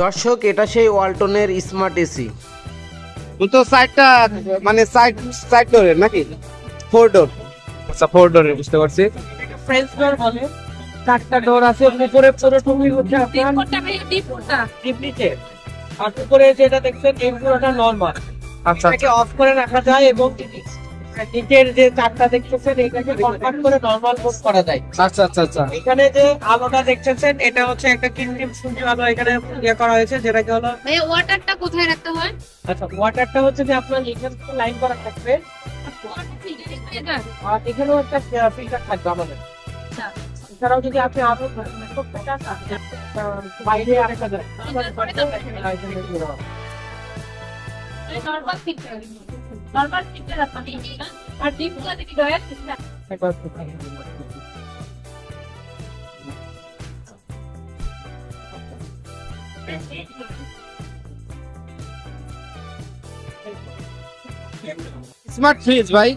দর্শক, এটা সেই ওয়ালটনের স্মার্ট এসি। তো সাইডটা মানে সাইড ডোরের নাকি? 4 ডোর। আচ্ছা 4 ডোরের, বুঝতে পারছি। ফ্রেঞ্চ ডোর বলে, 4টা ডোর আছে। উপরে পুরো টুমি হচ্ছে আপনার ডিপ নিচে, আর উপরে যেটা দেখছেন এই পুরোটা নরমাল। আচ্ছা এটাকে অফ করে রাখা যায় এবং নিচের যে 4টা দেখতেছেন এটাকে কনভার্ট করে নরমাল মোড করা যায়। আচ্ছা আচ্ছা আচ্ছা। এখানে যে আলোটা দেখতেছেন এটা হচ্ছে একটা কৃত্রিম সূর্য আলো এখানে করা হয়েছে, যেটাকে হলো এই ওয়াটারটা কোথায় রাখতে হয়? আচ্ছা ওয়াটারটা হচ্ছে যে আপনার এখানে লাইন করা থাকবে, আর এখানেও একটা ফিল্টার থাকবে আমাদের। এছাড়াও যদি আপনি আরো বাইরে আরেকটা নরমাল ফিল্টার আপনি আর ডিপ গুলো কি দয়া স্মার্ট ফ্রিজ ভাই,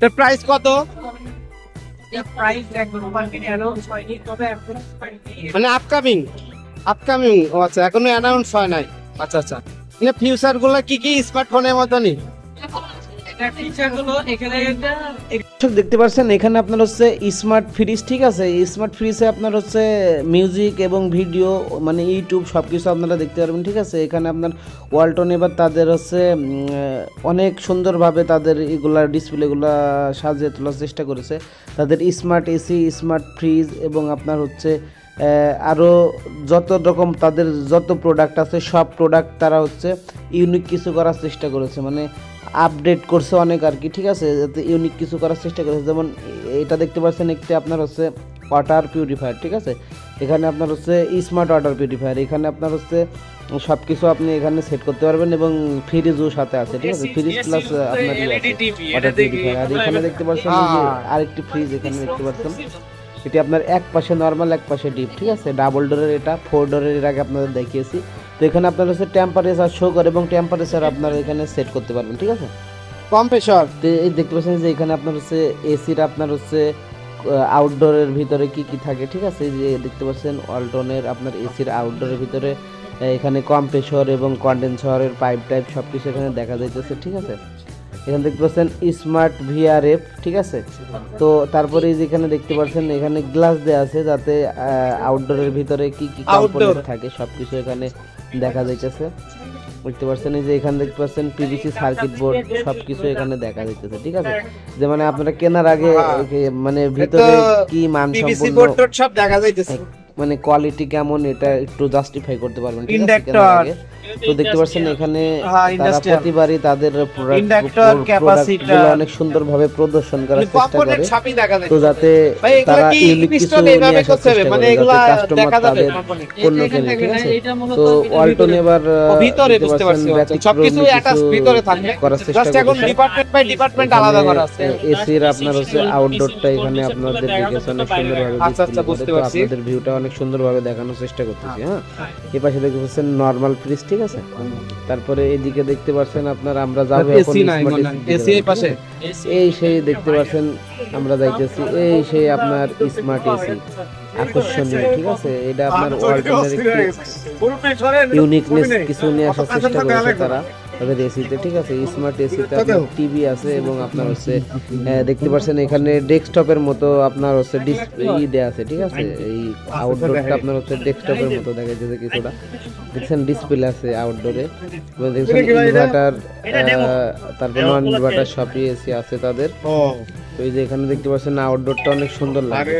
এর প্রাইস কত? প্রাইস একদম মার্কেটে অ্যানাউন্স হয়নি, তবে এখন মানে আপকামিং। ও আচ্ছা, এখনো অ্যানাউন্স হয় নাই। আচ্ছা আচ্ছা। মানে ফিউচার গুলো কি কি স্মার্টফোনের মতনই? এটা ফিচার গুলো এখানে দর্শক দেখতে পাচ্ছেন এখানে আপনার হচ্ছে স্মার্ট ফ্রিজ, ঠিক আছে। এই স্মার্ট ফ্রিজে আপনার হচ্ছে মিউজিক এবং ভিডিও মানে ইউটিউব সব কিছু আপনারা দেখতে পারবেন, ঠিক আছে। এখানে আপনার ওয়ালটন এবার তাদের হচ্ছে অনেক সুন্দরভাবে তাদের এগুলা ডিসপ্লেগুলা সাজিয়ে তোলার চেষ্টা করেছে। তাদের স্মার্ট এসি, স্মার্ট ফ্রিজ এবং আপনার হচ্ছে আরও যত রকম তাদের যত প্রোডাক্ট আছে সব প্রোডাক্ট তারা হচ্ছে ইউনিক কিছু করার চেষ্টা করেছে, মানে আপডেট করছে অনেক আর কি, ঠিক আছে। যাতে ইউনিক কিছু করার চেষ্টা করেছে। যেমন এটা দেখতে পাচ্ছেন একটি আপনার হচ্ছে ওয়াটার পিউরিফায়ার, ঠিক আছে। এখানে আপনার হচ্ছে স্মার্ট ওয়াটার পিউরিফায়ার, এখানে আপনার হচ্ছে সব কিছু আপনি এখানে সেট করতে পারবেন এবং ফ্রিজও সাথে আছে, ঠিক আছে। ফ্রিজ প্লাস আপনার ওয়াটার পিউরিফায়ার। আর এখানে দেখতে পাচ্ছেন যে আরেকটি ফ্রিজ এখানে দেখতে পাচ্ছেন, এটি আপনার এক পাশে নর্মাল এক পাশে ডিপ, ঠিক আছে। ডাবল ডোরের, এটা 4 ডোরের এর আগে আপনাদের দেখিয়েছি। তো এখানে আপনার হচ্ছে টেম্পারেচার শো করে এবং টেম্পারেচার আপনারা এখানে সেট করতে পারবেন, ঠিক আছে। কম্প্রেসর তো এই দেখতে পাচ্ছেন যে এখানে আপনার হচ্ছে এসির আপনার হচ্ছে আউটডোরের ভিতরে কি কি থাকে, ঠিক আছে। যে দেখতে পাচ্ছেন ওয়ালটনের আপনার এসির আউটডোরের ভিতরে এখানে কম্প্রেসর এবং কন্ডেন্সারের পাইপ টাইপ সব কিছু এখানে দেখা যাইতেছে, ঠিক আছে। এখানে দেখতে পাচ্ছেন স্মার্ট ভিআরএফ, ঠিক আছে। তো তারপরে যেখানে দেখতে পাচ্ছেন এখানে গ্লাস দেওয়া আছে যাতে আউটডোরের ভিতরে কি কি কম্পোনেন্ট থাকে সব কিছু এখানে দেখা যাইতেছে, বুঝতে পারছেন। এই যে এখানে দেখতে পাচ্ছেন পিভিসি সার্কিট বোর্ড সব কিছু এখানে দেখা যাইতেছে, ঠিক আছে। যে মানে আপনারা কেনার আগে মানে ভিতরে কি মানসম্পন্ন সব দেখা যাইতেছে, মানে কোয়ালিটি কেমন এটা একটু জাস্টিফাই করতে পারবেন, ঠিক আছে। ইন্ডাক্টর তো দেখতে পাচ্ছেন এখানে তারা প্রতিবারই তাদের প্রোডাক্ট অনেক সুন্দরভাবে প্রদর্শন করার চেষ্টা করে, তো যাতে তারা ইউনিক কিছু নিয়ে আসার চেষ্টা করে যাতে কাস্টমার তাদের পণ্য কেনে, ঠিক আছে। তো ওয়ালটন এবার ভিতরে বুঝতে পারছেন সবকিছু অ্যাটাচ ভিতরে থাকে, করার চেষ্টা জাস্ট এখন ডিপার্টমেন্ট বাই ডিপার্টমেন্ট আলাদা করা আছে। এসির আপনার হচ্ছে আউটডোরটা এখানে আপনাদের দেখেছেন অনেক সুন্দরভাবে, আচ্ছা বুঝতে পারছি। আপনাদের ভিউটা অনেক সুন্দরভাবে দেখানোর চেষ্টা করতেছি। হ্যাঁ, এই পাশে দেখতে পাচ্ছেন নরমাল ফ্রিজ, ঠিক আছে। তারপরে এদিকে দেখতে পাচ্ছেন আপনার আমরা যাবো এখন এসি এই পাশে, এই সেই দেখতে পাচ্ছেন আমরা যাইতেছি এই সেই আপনার স্মার্ট এসি আকর্ষণীয়, ঠিক আছে। এটা আপনার ওয়ালটনের একটি ইউনিকনেস কিছু নিয়ে আসার চেষ্টা করেছে তারা তাদের এসিতে, ঠিক আছে। স্মার্ট এসিতে আপনার টিভি আছে এবং আপনার হচ্ছে দেখতে পাচ্ছেন এখানে ডেস্কটপের মতো আপনার হচ্ছে ডিসপ্লে দেয়া আছে, ঠিক আছে। এই আউটডোরটা আপনার হচ্ছে ডেস্কটপের মতো দেখা যাচ্ছে কিছুটা, দেখছেন ডিসপ্লে আছে আউটডোরে, দেখছেন ইনভার্টার, তারপর নন ইনভার্টার সবই এসি আছে তাদের। তো এই যে এখানে দেখতে পাচ্ছেন আউটডোরটা অনেক সুন্দর লাগে,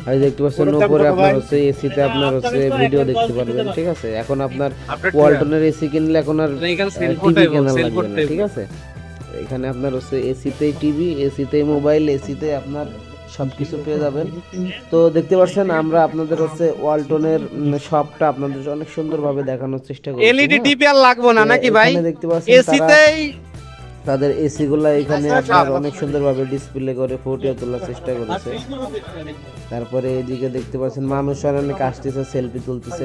আর দেখতে পাচ্ছেন উপরে আপনার হচ্ছে এসিতে আপনার হচ্ছে ভিডিও দেখতে পারবেন, ঠিক আছে। এখন আপনার ওয়ালটনের এসি কিনলে এখন আর টিভি কেনা লাগবে না, ঠিক আছে। এখানে আপনার হচ্ছে এসিতেই টিভি, এসিতেই মোবাইল, এসিতে আপনার সবকিছু পেয়ে যাবেন। তো দেখতে পাচ্ছেন আমরা আপনাদের হচ্ছে ওয়ালটনের শপটা আপনাদের অনেক সুন্দরভাবে দেখানোর চেষ্টা করছি। এলইডি টিভি আর লাগবে না নাকি ভাই? দেখতে পাচ্ছেন এসিতেই তাদের এসি গুলা এখানে আপনার অনেক সুন্দরভাবে ডিসপ্লে করে ফুটিয়ে তোলার চেষ্টা করেছে। তারপরে এদিকে দেখতে পাচ্ছেন মানুষ অনেক আসতেছে, সেলফি তুলতেছে।